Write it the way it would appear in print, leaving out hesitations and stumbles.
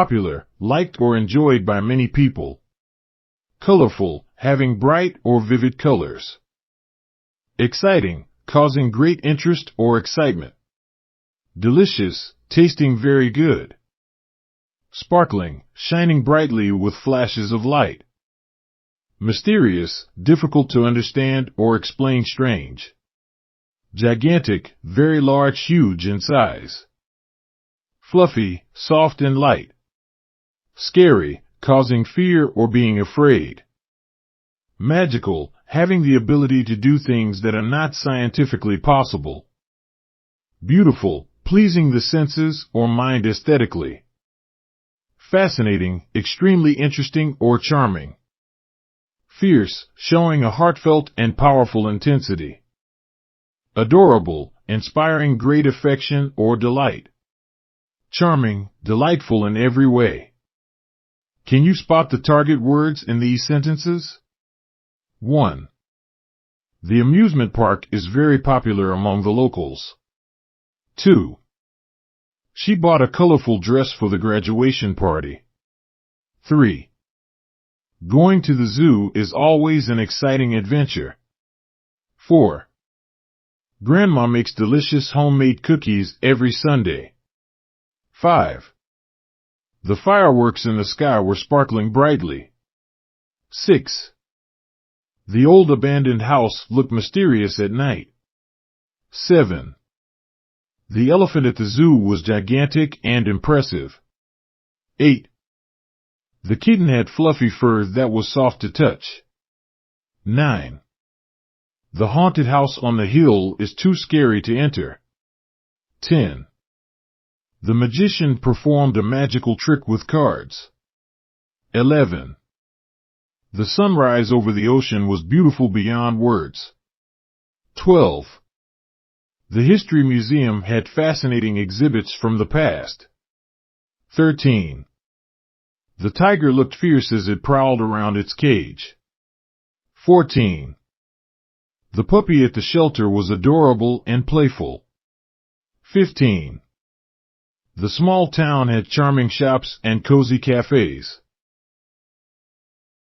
popular, liked or enjoyed by many people. Colorful, having bright or vivid colors. Exciting, causing great interest or excitement. Delicious, tasting very good. Sparkling, shining brightly with flashes of light. Mysterious, difficult to understand or explain, strange. Gigantic, very large, huge in size. Fluffy, soft and light. Scary, causing fear or being afraid. Magical, having the ability to do things that are not scientifically possible. Beautiful, pleasing the senses or mind aesthetically. Fascinating, extremely interesting or charming. Fierce, showing a heartfelt and powerful intensity. Adorable, inspiring great affection or delight. Charming, delightful in every way. Can you spot the target words in these sentences? 1. The amusement park is very popular among the locals. 2. She bought a colorful dress for the graduation party. 3. Going to the zoo is always an exciting adventure. 4. Grandma makes delicious homemade cookies every Sunday. 5. The fireworks in the sky were sparkling brightly. 6. The old abandoned house looked mysterious at night. 7. The elephant at the zoo was gigantic and impressive. 8. The kitten had fluffy fur that was soft to touch. 9. The haunted house on the hill is too scary to enter. 10. The magician performed a magical trick with cards. 11. The sunrise over the ocean was beautiful beyond words. 12. The History Museum had fascinating exhibits from the past. 13. The tiger looked fierce as it prowled around its cage. 14. The puppy at the shelter was adorable and playful. 15. The small town had charming shops and cozy cafes.